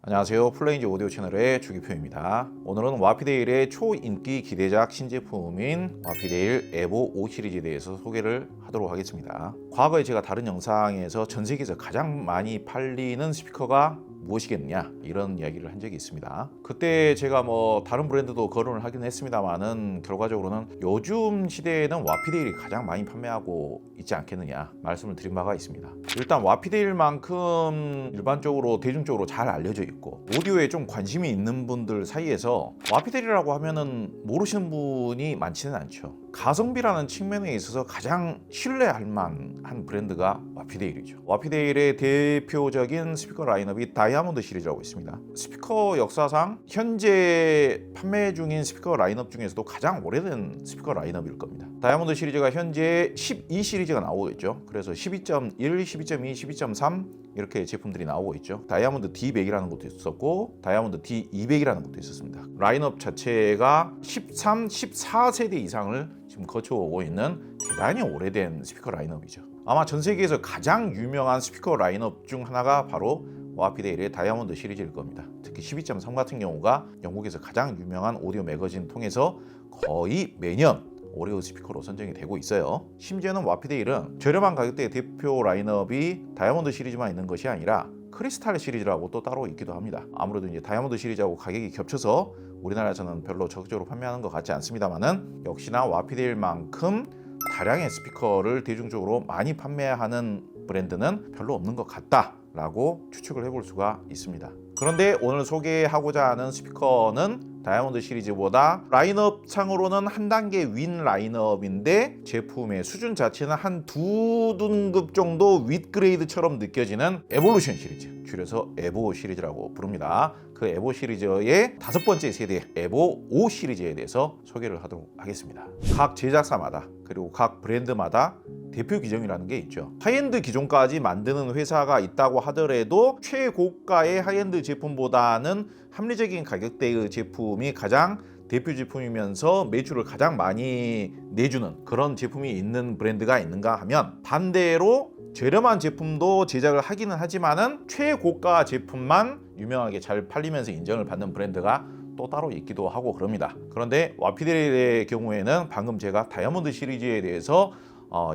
안녕하세요. 플레인즈 오디오 채널의 주기표입니다. 오늘은 와피데일의 초인기 기대작 신제품인 와피데일 에보 5 시리즈에 대해서 소개를 하도록 하겠습니다. 과거에 제가 다른 영상에서 전 세계에서 가장 많이 팔리는 스피커가 무엇이겠느냐 이런 이야기를 한 적이 있습니다. 그때 제가 다른 브랜드도 거론을 하긴 했습니다만은 결과적으로는 요즘 시대에는 와피데일이 가장 많이 판매하고 있지 않겠느냐 말씀을 드린 바가 있습니다. 일단 와피데일만큼 일반적으로 대중적으로 잘 알려져 있고 오디오에 좀 관심이 있는 분들 사이에서 와피데일이라고 하면은 모르시는 분이 많지는 않죠. 가성비라는 측면에 있어서 가장 신뢰할 만한 브랜드가 와피데일이죠. 와피데일의 대표적인 스피커 라인업이 다이아몬드 시리즈라고 있습니다. 스피커 역사상 현재 판매 중인 스피커 라인업 중에서도 가장 오래된 스피커 라인업일 겁니다. 다이아몬드 시리즈가 현재 12 시리즈가 나오고 있죠. 그래서 12.1, 12.2, 12.3 이렇게 제품들이 나오고 있죠. 다이아몬드 D100이라는 것도 있었고 다이아몬드 D200이라는 것도 있었습니다. 라인업 자체가 13, 14세대 이상을 지금 거쳐오고 있는 대단히 오래된 스피커 라인업이죠. 아마 전 세계에서 가장 유명한 스피커 라인업 중 하나가 바로 와피데일의 다이아몬드 시리즈일 겁니다. 특히 12.3 같은 경우가 영국에서 가장 유명한 오디오 매거진 통해서 거의 매년 오디오 스피커로 선정이 되고 있어요. 심지어는 와피데일은 저렴한 가격대의 대표 라인업이 다이아몬드 시리즈만 있는 것이 아니라 크리스탈 시리즈라고 또 따로 있기도 합니다. 아무래도 이제 다이아몬드 시리즈하고 가격이 겹쳐서 우리나라에서는 별로 적극적으로 판매하는 것 같지 않습니다만은 역시나 와피데일만큼 다량의 스피커를 대중적으로 많이 판매하는 브랜드는 별로 없는 것 같다라고 추측을 해볼 수가 있습니다. 그런데 오늘 소개하고자 하는 스피커는 다이아몬드 시리즈보다 라인업 상으로는 한 단계 윈 라인업인데 제품의 수준 자체는 한 두 등급 정도 윗그레이드처럼 느껴지는 에볼루션 시리즈, 줄여서 에보 시리즈라고 부릅니다. 그 에보 시리즈의 5번째 세대 에보 5 시리즈에 대해서 소개를 하도록 하겠습니다. 각 제작사마다 그리고 각 브랜드마다 대표 기종이라는 게 있죠. 하이엔드 기종까지 만드는 회사가 있다고 하더라도 최고가의 하이엔드 제품보다는 합리적인 가격대의 제품이 가장 대표 제품이면서 매출을 가장 많이 내주는 그런 제품이 있는 브랜드가 있는가 하면 반대로 저렴한 제품도 제작을 하기는 하지만은 최고가 제품만 유명하게 잘 팔리면서 인정을 받는 브랜드가 또 따로 있기도 하고 그럽니다. 그런데 와피데일의 경우에는 방금 제가 다이아몬드 시리즈에 대해서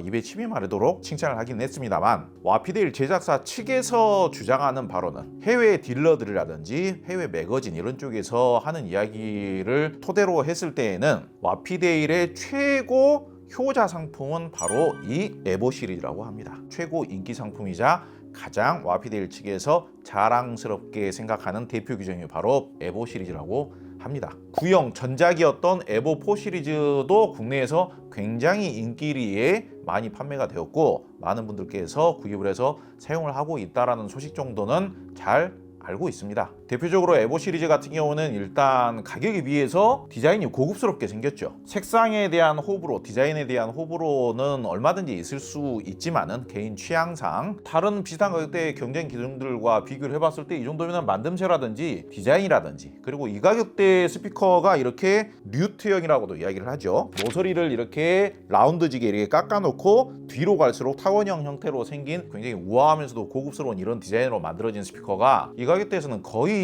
입에 침이 마르도록 칭찬을 하긴 했습니다만 와피데일 제작사 측에서 주장하는 바로는 해외 딜러들이라든지 해외 매거진 이런 쪽에서 하는 이야기를 토대로 했을 때에는 와피데일의 최고 효자 상품은 바로 이 에보 시리즈라고 합니다. 최고 인기 상품이자 가장 와피데일 측에서 자랑스럽게 생각하는 대표 규정이 바로 에보 시리즈라고 합니다. 구형 전작이었던 에보 4 시리즈도 국내에서 굉장히 인기리에 많이 판매가 되었고 많은 분들께서 구입을 해서 사용을 하고 있다는 소식 정도는 잘 알고 있습니다. 대표적으로 에보 시리즈 같은 경우는 일단 가격에 비해서 디자인이 고급스럽게 생겼죠. 색상에 대한 호불호, 디자인에 대한 호불호는 얼마든지 있을 수 있지만은 개인 취향상 다른 비슷한 가격대의 경쟁 기종들과 비교를 해봤을 때 이 정도면 만듦새라든지 디자인이라든지 그리고 이 가격대 스피커가 이렇게 뮤트형이라고도 이야기를 하죠. 모서리를 이렇게 라운드지게 이렇게 깎아놓고 뒤로 갈수록 타원형 형태로 생긴 굉장히 우아하면서도 고급스러운 이런 디자인으로 만들어진 스피커가 이 가격대에서는 거의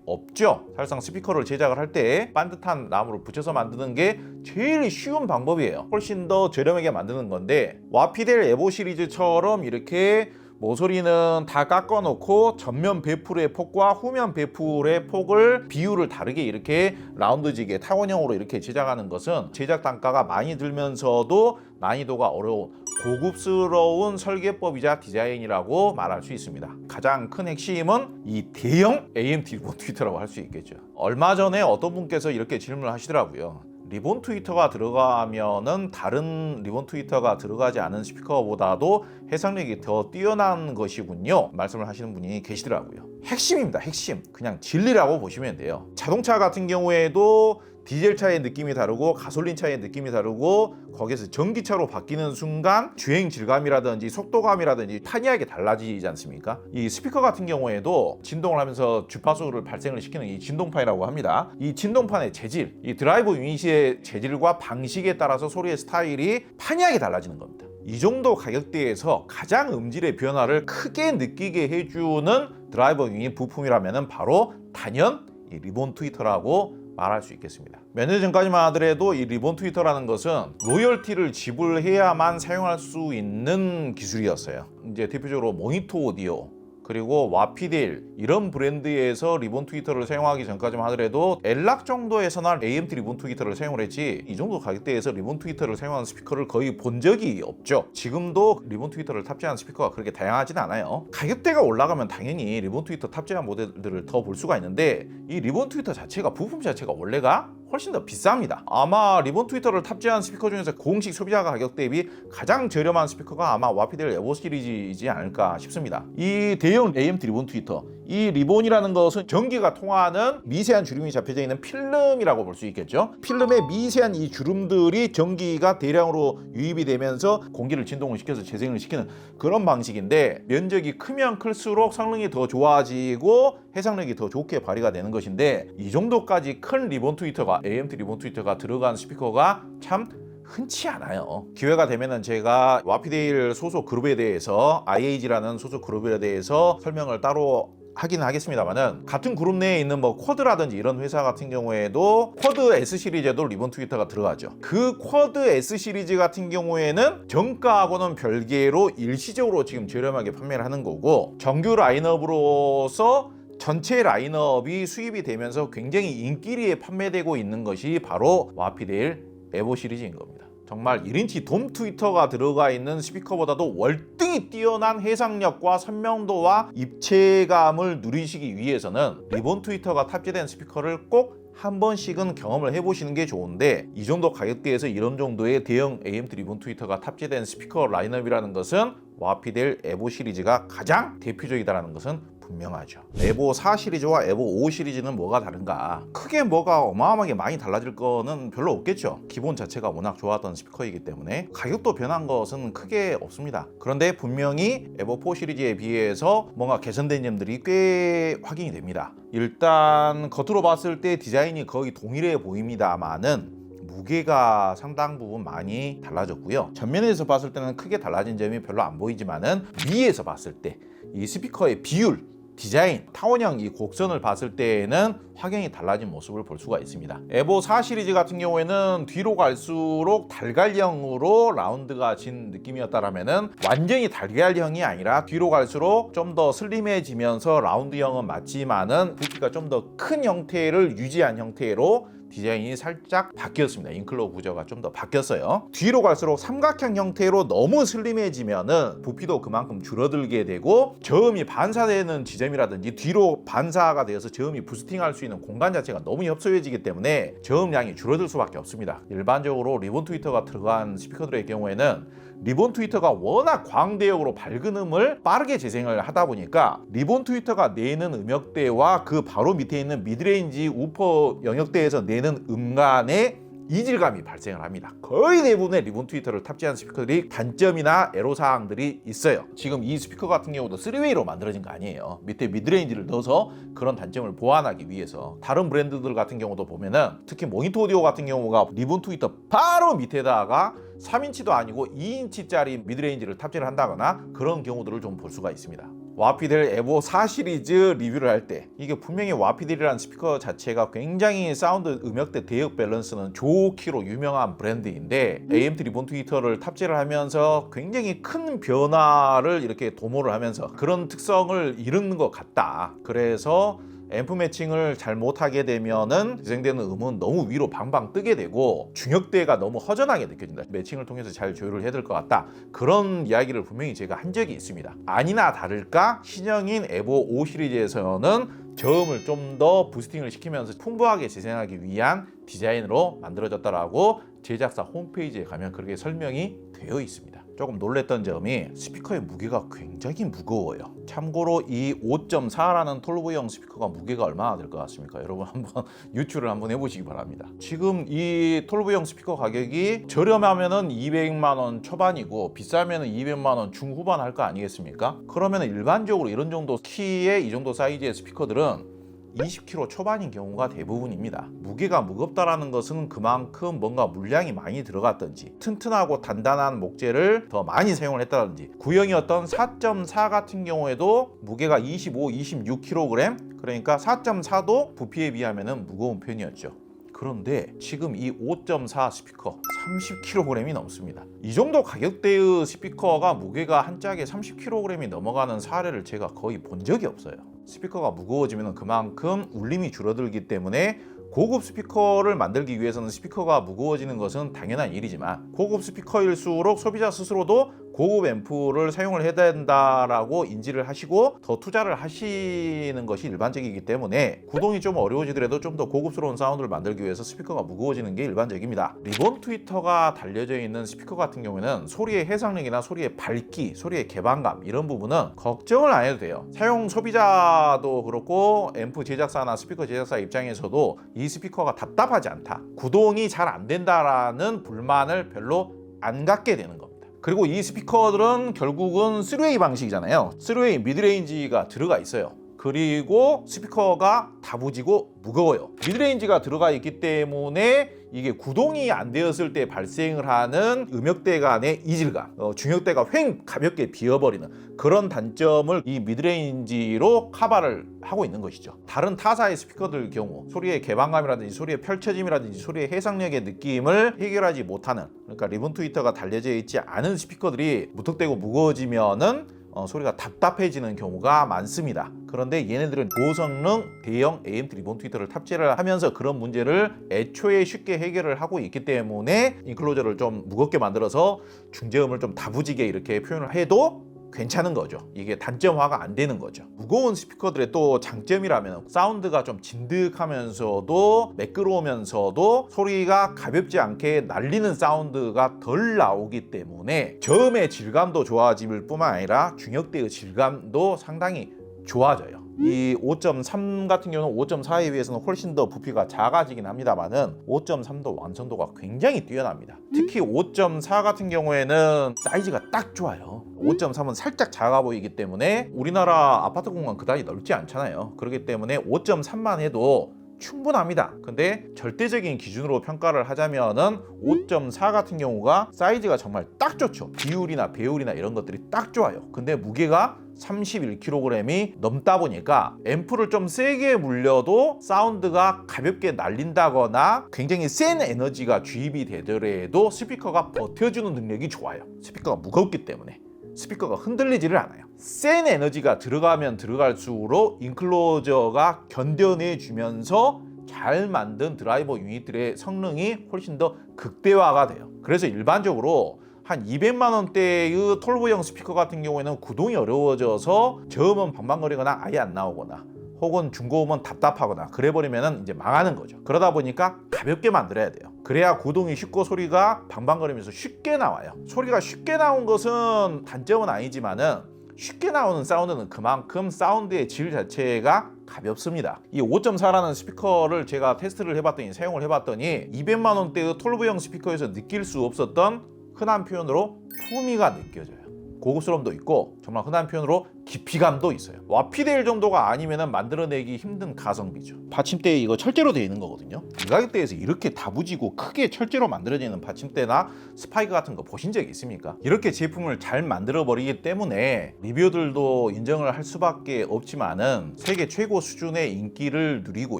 없죠. 사실상 스피커를 제작을 할 때 반듯한 나무를 붙여서 만드는 게 제일 쉬운 방법이에요. 훨씬 더 저렴하게 만드는 건데 와피데일 에보 시리즈처럼 이렇게 모서리는 다 깎아놓고 전면 베풀의 폭과 후면 베풀의 폭을 비율을 다르게 이렇게 라운드지게 타원형으로 이렇게 제작하는 것은 제작 단가가 많이 들면서도 난이도가 어려운 고급스러운 설계법이자 디자인이라고 말할 수 있습니다. 가장 큰 핵심은 이 대형 AMT 리본 트위터라고 할 수 있겠죠. 얼마 전에 어떤 분께서 이렇게 질문을 하시더라고요. 리본 트위터가 들어가면은 다른 리본 트위터가 들어가지 않은 스피커보다도 해상력이 더 뛰어난 것이군요 말씀을 하시는 분이 계시더라고요. 핵심입니다. 핵심. 그냥 진리라고 보시면 돼요. 자동차 같은 경우에도 디젤 차의 느낌이 다르고 가솔린 차의 느낌이 다르고 거기에서 전기차로 바뀌는 순간 주행 질감이라든지 속도감이라든지 판이하게 달라지지 않습니까? 이 스피커 같은 경우에도 진동을 하면서 주파수를 발생을 시키는 이 진동판이라고 합니다. 이 진동판의 재질, 이 드라이브 유닛의 재질과 방식에 따라서 소리의 스타일이 판이하게 달라지는 겁니다. 이 정도 가격대에서 가장 음질의 변화를 크게 느끼게 해주는 드라이버용인 부품이라면 바로 단연 이 리본 트위터라고 말할 수 있겠습니다. 몇 년 전까지만 하더라도 이 리본 트위터라는 것은 로열티를 지불해야만 사용할 수 있는 기술이었어요. 이제 대표적으로 모니터 오디오 그리고 와피딜 이런 브랜드에서 리본 트위터를 사용하기 전까지만 하더라도 엘락 정도에서나 AMT 리본 트위터를 사용을 했지 이 정도 가격대에서 리본 트위터를 사용하는 스피커를 거의 본 적이 없죠. 지금도 리본 트위터를 탑재한 스피커가 그렇게 다양하진 않아요. 가격대가 올라가면 당연히 리본 트위터 탑재한 모델들을 더 볼 수가 있는데 이 리본 트위터 자체가 부품 자체가 원래가 훨씬 더 비쌉니다. 아마 리본 트위터를 탑재한 스피커 중에서 공식 소비자 가격 대비 가장 저렴한 스피커가 아마 와피델 에보 시리즈이지 않을까 싶습니다. 이 대형 AMT 리본 트위터, 이 리본이라는 것은 전기가 통하는 미세한 주름이 잡혀져 있는 필름이라고 볼 수 있겠죠. 필름의 미세한 이 주름들이 전기가 대량으로 유입이 되면서 공기를 진동을 시켜서 재생을 시키는 그런 방식인데, 면적이 크면 클수록 성능이 더 좋아지고 해상력이 더 좋게 발휘가 되는 것인데, 이 정도까지 큰 리본 트위터가 AMT 리본 트위터가 들어간 스피커가 참 흔치 않아요. 기회가 되면은 제가 와피데일 소속 그룹에 대해서 IAG라는 소속 그룹에 대해서 설명을 따로 하긴 하겠습니다만은, 같은 그룹 내에 있는 뭐 쿼드라든지 이런 회사 같은 경우에도 쿼드 S 시리즈에도 리본 트위터가 들어가죠. 그 쿼드 S 시리즈 같은 경우에는 정가하고는 별개로 일시적으로 지금 저렴하게 판매를 하는 거고, 정규 라인업으로서 전체 라인업이 수입이 되면서 굉장히 인기리에 판매되고 있는 것이 바로 와피데일 에보 시리즈인 겁니다. 정말 1인치 돔 트위터가 들어가 있는 스피커보다도 월등히 뛰어난 해상력과 선명도와 입체감을 누리시기 위해서는 리본 트위터가 탑재된 스피커를 꼭 한 번씩은 경험을 해보시는 게 좋은데, 이 정도 가격대에서 이런 정도의 대형 AMT 리본 트위터가 탑재된 스피커 라인업이라는 것은 와피델 에보 시리즈가 가장 대표적이다라는 것은 분명하죠. 에보 4 시리즈와 에보 5 시리즈는 뭐가 다른가? 크게 뭐가 어마어마하게 많이 달라질 거는 별로 없겠죠. 기본 자체가 워낙 좋았던 스피커이기 때문에 가격도 변한 것은 크게 없습니다. 그런데 분명히 에보 4 시리즈에 비해서 뭔가 개선된 점들이 꽤 확인이 됩니다. 일단 겉으로 봤을 때 디자인이 거의 동일해 보입니다만은 무게가 상당 부분 많이 달라졌고요. 전면에서 봤을 때는 크게 달라진 점이 별로 안 보이지만은 위에서 봤을 때 이 스피커의 비율, 디자인, 타원형 이 곡선을 봤을 때에는 확연히 달라진 모습을 볼 수가 있습니다. 에보 4 시리즈 같은 경우에는 뒤로 갈수록 달걀형으로 라운드가 진 느낌이었다라면은, 완전히 달걀형이 아니라 뒤로 갈수록 좀 더 슬림해지면서 라운드형은 맞지만은 부피가 좀 더 큰 형태를 유지한 형태로 디자인이 살짝 바뀌었습니다. 인클로 구조가 좀 더 바뀌었어요. 뒤로 갈수록 삼각형 형태로 너무 슬림해지면은 부피도 그만큼 줄어들게 되고, 저음이 반사되는 지점이라든지 뒤로 반사가 되어서 저음이 부스팅할 수 있는 공간 자체가 너무 협소해지기 때문에 저음량이 줄어들 수밖에 없습니다. 일반적으로 리본 트위터가 들어간 스피커들의 경우에는 리본 트위터가 워낙 광대역으로 밝은 음을 빠르게 재생을 하다 보니까 리본 트위터가 내는 음역대와 그 바로 밑에 있는 미드레인지 우퍼 영역대에서 내는 음간의 이질감이 발생을 합니다. 거의 대부분의 리본 트위터를 탑재한 스피커들이 단점이나 애로사항들이 있어요. 지금 이 스피커 같은 경우도 3웨이로 만들어진 거 아니에요. 밑에 미드레인지를 넣어서 그런 단점을 보완하기 위해서. 다른 브랜드들 같은 경우도 보면은, 특히 모니터 오디오 같은 경우가 리본 트위터 바로 밑에다가 3인치도 아니고 2인치짜리 미드레인지를 탑재를 한다거나 그런 경우들을 좀 볼 수가 있습니다. 와피델 에보 4 시리즈 리뷰를 할 때 이게 분명히 와피델이라는 스피커 자체가 굉장히 사운드 음역대 대역 밸런스는 좋기로 유명한 브랜드인데, AMT 리본 트위터를 탑재를 하면서 굉장히 큰 변화를 이렇게 도모를 하면서 그런 특성을 잃은 것 같다. 그래서 앰프 매칭을 잘 못하게 되면은 재생되는 음은 너무 위로 방방 뜨게 되고 중역대가 너무 허전하게 느껴진다. 매칭을 통해서 잘 조율을 해야 될 것 같다. 그런 이야기를 분명히 제가 한 적이 있습니다. 아니나 다를까 신형인 에보 5 시리즈에서는 저음을 좀 더 부스팅을 시키면서 풍부하게 재생하기 위한 디자인으로 만들어졌다라고 제작사 홈페이지에 가면 그렇게 설명이 되어 있습니다. 조금 놀랬던 점이 스피커의 무게가 굉장히 무거워요. 참고로 이 5.4라는 톨브형 스피커가 무게가 얼마나 될 것 같습니까? 여러분 한번 유추를 한번 해보시기 바랍니다. 지금 이 톨브형 스피커 가격이 저렴하면은 200만 원 초반이고 비싸면은 200만 원 중후반 할 거 아니겠습니까? 그러면 일반적으로 이런 정도 키의 이 정도 사이즈의 스피커들은 20kg 초반인 경우가 대부분입니다. 무게가 무겁다라는 것은 그만큼 뭔가 물량이 많이 들어갔든지 튼튼하고 단단한 목재를 더 많이 사용을 했다든지, 구형이었던 4.4 같은 경우에도 무게가 25, 26kg, 그러니까 4.4도 부피에 비하면 무거운 편이었죠. 그런데 지금 이 5.4 스피커 30kg이 넘습니다. 이 정도 가격대의 스피커가 무게가 한 짝에 30kg이 넘어가는 사례를 제가 거의 본 적이 없어요. 스피커가 무거워지면 그만큼 울림이 줄어들기 때문에 고급 스피커를 만들기 위해서는 스피커가 무거워지는 것은 당연한 일이지만, 고급 스피커일수록 소비자 스스로도 고급 앰프를 사용을 해야 된다라고 인지를 하시고 더 투자를 하시는 것이 일반적이기 때문에 구동이 좀 어려워지더라도 좀 더 고급스러운 사운드를 만들기 위해서 스피커가 무거워지는 게 일반적입니다. 리본 트위터가 달려져 있는 스피커 같은 경우에는 소리의 해상력이나 소리의 밝기, 소리의 개방감 이런 부분은 걱정을 안 해도 돼요. 사용 소비자도 그렇고 앰프 제작사나 스피커 제작사 입장에서도 이 스피커가 답답하지 않다, 구동이 잘 안 된다라는 불만을 별로 안 갖게 되는 겁니다. 그리고 이 스피커들은 결국은 3웨이 방식이잖아요. 3웨이 미드레인지가 들어가 있어요. 그리고 스피커가 다부지고 무거워요. 미드레인지가 들어가 있기 때문에 이게 구동이 안 되었을 때 발생을 하는 음역대 간의 이질감, 중역대가 휑 가볍게 비어버리는 그런 단점을 이 미드레인지로 커버를 하고 있는 것이죠. 다른 타사의 스피커들 경우 소리의 개방감이라든지 소리의 펼쳐짐이라든지 소리의 해상력의 느낌을 해결하지 못하는, 그러니까 리본 트위터가 달려져 있지 않은 스피커들이 무턱대고 무거워지면은 소리가 답답해지는 경우가 많습니다. 그런데 얘네들은 고성능 대형 AMT 리본 트위터를 탑재를 하면서 그런 문제를 애초에 쉽게 해결을 하고 있기 때문에 인클로저를 좀 무겁게 만들어서 중저음을 좀 다부지게 이렇게 표현을 해도 괜찮은 거죠. 이게 단점화가 안 되는 거죠. 무거운 스피커들의 또 장점이라면 사운드가 좀 진득하면서도 매끄러우면서도 소리가 가볍지 않게 날리는 사운드가 덜 나오기 때문에 저음의 질감도 좋아질 뿐만 아니라 중역대의 질감도 상당히 좋아져요. 이 5.3 같은 경우는 5.4에 비해서는 훨씬 더 부피가 작아지긴 합니다만은 5.3도 완성도가 굉장히 뛰어납니다. 특히 5.4 같은 경우에는 사이즈가 딱 좋아요. 5.3은 살짝 작아 보이기 때문에 우리나라 아파트 공간 그다지 넓지 않잖아요. 그렇기 때문에 5.3만 해도 충분합니다. 근데 절대적인 기준으로 평가를 하자면은 5.4 같은 경우가 사이즈가 정말 딱 좋죠. 비율이나 배율이나 이런 것들이 딱 좋아요. 근데 무게가 31kg이 넘다 보니까 앰프를 좀 세게 물려도 사운드가 가볍게 날린다거나 굉장히 센 에너지가 주입이 되더라도 스피커가 버텨주는 능력이 좋아요. 스피커가 무겁기 때문에 스피커가 흔들리지를 않아요. 센 에너지가 들어가면 들어갈수록 인클로저가 견뎌내주면서 잘 만든 드라이버 유닛들의 성능이 훨씬 더 극대화가 돼요. 그래서 일반적으로 한 200만 원대의 톨보형 스피커 같은 경우에는 구동이 어려워져서 저음은 방방거리거나 아예 안 나오거나 혹은 중고음은 답답하거나 그래버리면 이제 망하는 거죠. 그러다 보니까 가볍게 만들어야 돼요. 그래야 구동이 쉽고 소리가 방방거리면서 쉽게 나와요. 소리가 쉽게 나온 것은 단점은 아니지만은 쉽게 나오는 사운드는 그만큼 사운드의 질 자체가 가볍습니다. 이 5.4라는 스피커를 제가 테스트를 해봤더니 사용을 해봤더니 200만 원대의 톨보형 스피커에서 느낄 수 없었던 흔한 표현으로 품위가 느껴져요. 고급스러움도 있고 정말 흔한 표현으로 깊이감도 있어요. 와피데일 정도가 아니면 만들어내기 힘든 가성비죠. 받침대 이거 철제로 되어 있는 거거든요. 이 가격대에서 이렇게 다부지고 크게 철제로 만들어지는 받침대나 스파이크 같은 거 보신 적 있습니까? 이렇게 제품을 잘 만들어 버리기 때문에 리뷰어들도 인정을 할 수밖에 없지만은 세계 최고 수준의 인기를 누리고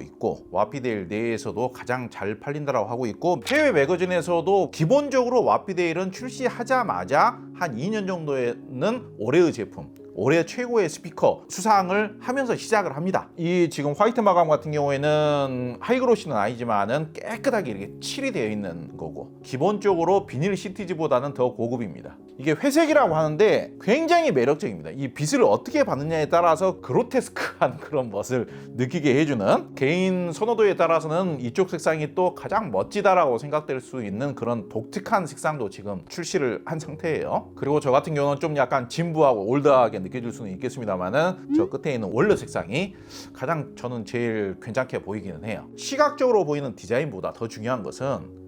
있고 와피데일 내에서도 가장 잘 팔린다고 하고 있고, 해외 매거진에서도 기본적으로 와피데일은 출시하자마자 한 2년 정도에는 올해의 제품, 올해 최고의 스피커 수상을 하면서 시작을 합니다. 이 지금 화이트 마감 같은 경우에는 하이그로시는 아니지만은 깨끗하게 이렇게 칠이 되어 있는 거고, 기본적으로 비닐 시티지보다는 더 고급입니다. 이게 회색이라고 하는데 굉장히 매력적입니다. 이 빛을 어떻게 받느냐에 따라서 그로테스크한 그런 멋을 느끼게 해주는, 개인 선호도에 따라서는 이쪽 색상이 또 가장 멋지다라고 생각될 수 있는 그런 독특한 색상도 지금 출시를 한 상태예요. 그리고 저 같은 경우는 좀 약간 진부하고 올드하게 느껴질 수는 있겠습니다만은 저 끝에 있는 원래 색상이 가장 저는 제일 괜찮게 보이기는 해요. 시각적으로 보이는 디자인보다 더 중요한 것은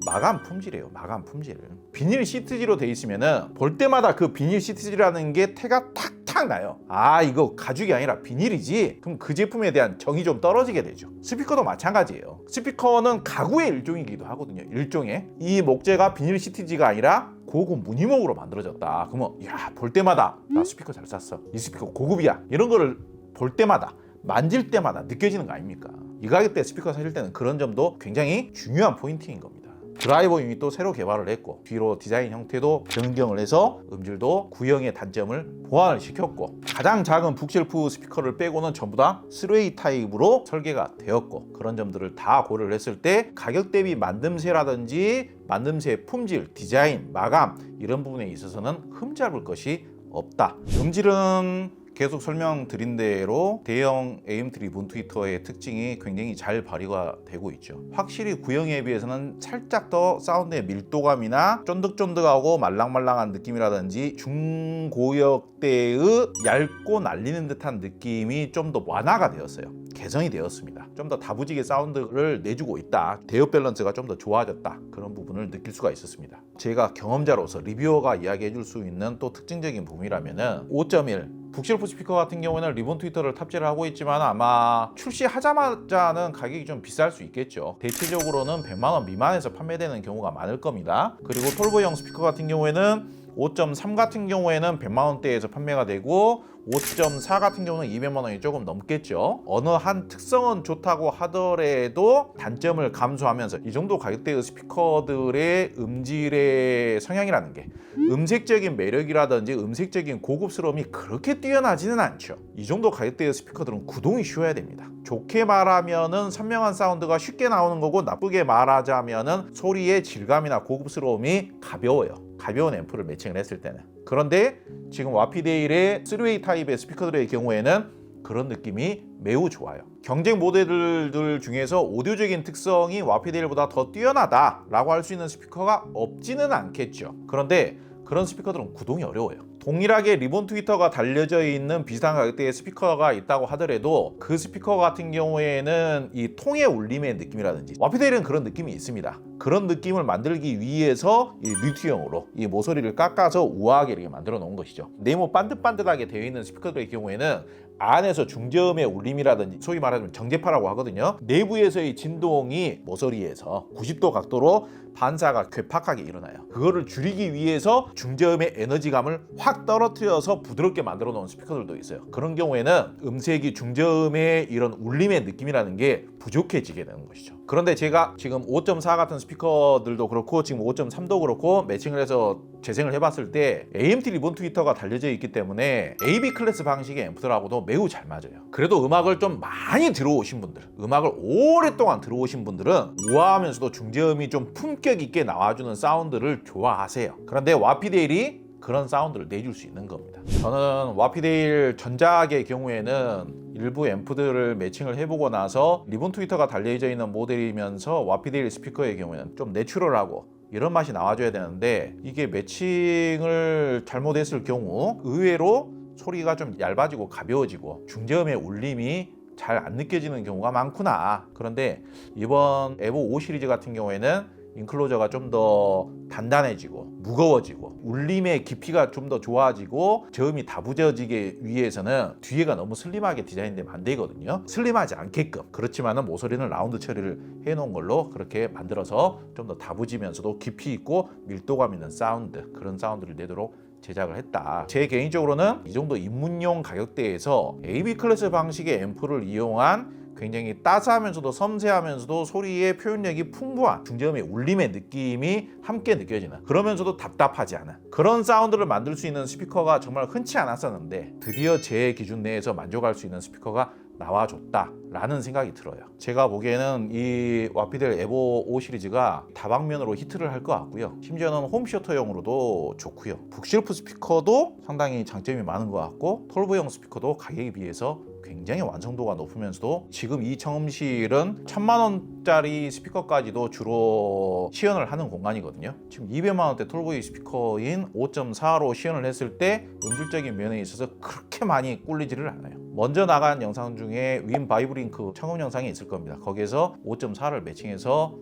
마감 품질이에요. 마감 품질. 비닐 시트지로 돼 있으면은 볼 때마다 그 비닐 시트지라는 게 태가 탁탁 탁 나요. 아, 이거 가죽이 아니라 비닐이지? 그럼 그 제품에 대한 정이 좀 떨어지게 되죠. 스피커도 마찬가지예요. 스피커는 가구의 일종이기도 하거든요. 일종의. 이 목재가 비닐 시티지가 아니라 고급 무늬목으로 만들어졌다. 그러면 야, 볼 때마다 나 스피커 잘 샀어. 이 스피커 고급이야. 이런 거를 볼 때마다, 만질 때마다 느껴지는 거 아닙니까? 이 가격대 스피커 사실 때는 그런 점도 굉장히 중요한 포인트인 겁니다. 드라이버 유닛도 새로 개발을 했고, 뒤로 디자인 형태도 변경을 해서 음질도 구형의 단점을 보완을 시켰고, 가장 작은 북쉘프 스피커를 빼고는 전부 다 3웨이 타입으로 설계가 되었고, 그런 점들을 다 고려를 했을 때 가격 대비 만듦새라든지 만듦새 품질, 디자인, 마감 이런 부분에 있어서는 흠잡을 것이 없다. 음질은 계속 설명드린 대로 대형 AM3 리본 트위터의 특징이 굉장히 잘 발휘가 되고 있죠. 확실히 구형에 비해서는 살짝 더 사운드의 밀도감이나 쫀득쫀득하고 말랑말랑한 느낌이라든지 중고역대의 얇고 날리는 듯한 느낌이 좀 더 완화가 되었어요. 개선이 되었습니다. 좀 더 다부지게 사운드를 내주고 있다. 대역 밸런스가 좀 더 좋아졌다. 그런 부분을 느낄 수가 있었습니다. 제가 경험자로서 리뷰어가 이야기해 줄 수 있는 또 특징적인 부분이라면은 5.1 북쉘프 스피커 같은 경우에는 리본 트위터를 탑재를 하고 있지만 아마 출시하자마자는 가격이 좀 비쌀 수 있겠죠. 대체적으로는 100만 원 미만에서 판매되는 경우가 많을 겁니다. 그리고 톨보형 스피커 같은 경우에는 5.3 같은 경우에는 100만 원대에서 판매가 되고 5.4 같은 경우는 200만 원이 조금 넘겠죠. 어느 한 특성은 좋다고 하더라도 단점을 감수하면서 이 정도 가격대의 스피커들의 음질의 성향이라는 게 음색적인 매력이라든지 음색적인 고급스러움이 그렇게 뛰어나지는 않죠. 이 정도 가격대의 스피커들은 구동이 쉬워야 됩니다. 좋게 말하면은 선명한 사운드가 쉽게 나오는 거고, 나쁘게 말하자면은 소리의 질감이나 고급스러움이 가벼워요. 가벼운 앰프를 매칭을 했을 때는. 그런데 지금 와피데일의 3웨이 타입의 스피커들의 경우에는 그런 느낌이 매우 좋아요. 경쟁 모델들 중에서 오디오적인 특성이 와피데일보다 더 뛰어나다라고 할 수 있는 스피커가 없지는 않겠죠. 그런데 그런 스피커들은 구동이 어려워요. 동일하게 리본 트위터가 달려져 있는 비슷한 가격대의 스피커가 있다고 하더라도 그 스피커 같은 경우에는 이 통의 울림의 느낌이라든지, 와피데일은 그런 느낌이 있습니다. 그런 느낌을 만들기 위해서 이 뮤트형으로 이 모서리를 깎아서 우아하게 이렇게 만들어 놓은 것이죠. 네모 반듯반듯하게 되어 있는 스피커들의 경우에는 안에서 중저음의 울림이라든지, 소위 말하면 정제파라고 하거든요. 내부에서의 진동이 모서리에서 90도 각도로 반사가 괴팍하게 일어나요. 그거를 줄이기 위해서 중저음의 에너지감을 확 떨어뜨려서 부드럽게 만들어 놓은 스피커들도 있어요. 그런 경우에는 음색이 중저음의 이런 울림의 느낌이라는 게 부족해지게 되는 것이죠. 그런데 제가 지금 5.4 같은 스피커들도 그렇고 지금 5.3도 그렇고 매칭을 해서 재생을 해봤을 때 AM3 리본 트위터가 달려져 있기 때문에 AB 클래스 방식의 앰프들하고도 매우 잘 맞아요. 그래도 음악을 좀 많이 들어오신 분들, 음악을 오랫동안 들어오신 분들은 우아하면서도 중저음이 좀 품격 있게 나와주는 사운드를 좋아하세요. 그런데 와피데일이 그런 사운드를 내줄 수 있는 겁니다. 저는 와피데일 전작의 경우에는 일부 앰프들을 매칭을 해보고 나서 리본 트위터가 달려져 있는 모델이면서 와피데일 스피커의 경우에는 좀 내추럴하고 이런 맛이 나와줘야 되는데, 이게 매칭을 잘못했을 경우 의외로 소리가 좀 얇아지고 가벼워지고 중저음의 울림이 잘 안 느껴지는 경우가 많구나. 그런데 이번 에보 5 시리즈 같은 경우에는 인클로저가 좀 더 단단해지고 무거워지고 울림의 깊이가 좀 더 좋아지고 저음이 다부져지기 위해서는 뒤에가 너무 슬림하게 디자인되면 안 되거든요. 슬림하지 않게끔, 그렇지만은 모서리는 라운드 처리를 해놓은 걸로 그렇게 만들어서 좀 더 다부지면서도 깊이 있고 밀도감 있는 사운드, 그런 사운드를 내도록 제작을 했다. 제 개인적으로는 이 정도 입문용 가격대에서 AB 클래스 방식의 앰프를 이용한 굉장히 따스하면서도 섬세하면서도 소리의 표현력이 풍부한 중저음의 울림의 느낌이 함께 느껴지는, 그러면서도 답답하지 않은 그런 사운드를 만들 수 있는 스피커가 정말 흔치 않았었는데 드디어 제 기준 내에서 만족할 수 있는 스피커가 나와줬다라는 생각이 들어요. 제가 보기에는 이 와피데일 에보 5 시리즈가 다방면으로 히트를 할 것 같고요. 심지어는 홈시어터용으로도 좋고요. 북쉘프 스피커도 상당히 장점이 많은 것 같고, 톨보형 스피커도 가격에 비해서 굉장히 완성도가 높으면서도 지금 이 청음실은 1000만 원짜리 스피커까지도 주로 시연을 하는 공간이거든요. 지금 200만 원대 톨보이 스피커인 5.4로 시연을 했을 때 음질적인 면에 있어서 그렇게 많이 꿀리지를 않아요. 먼저 나간 영상 중에 윈 바이브링크 청음 영상이 있을 겁니다. 거기에서 5.4를 매칭해서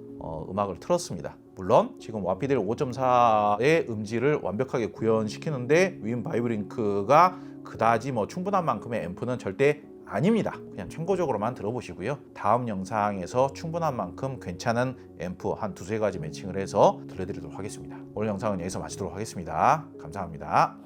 음악을 틀었습니다. 물론 지금 와피델 5.4의 음질을 완벽하게 구현시키는데 윈 바이브링크가 그다지 충분한 만큼의 앰프는 절대 아닙니다. 그냥 참고적으로만 들어보시고요. 다음 영상에서 충분한 만큼 괜찮은 앰프 한 두세 가지 매칭을 해서 들려드리도록 하겠습니다. 오늘 영상은 여기서 마치도록 하겠습니다. 감사합니다.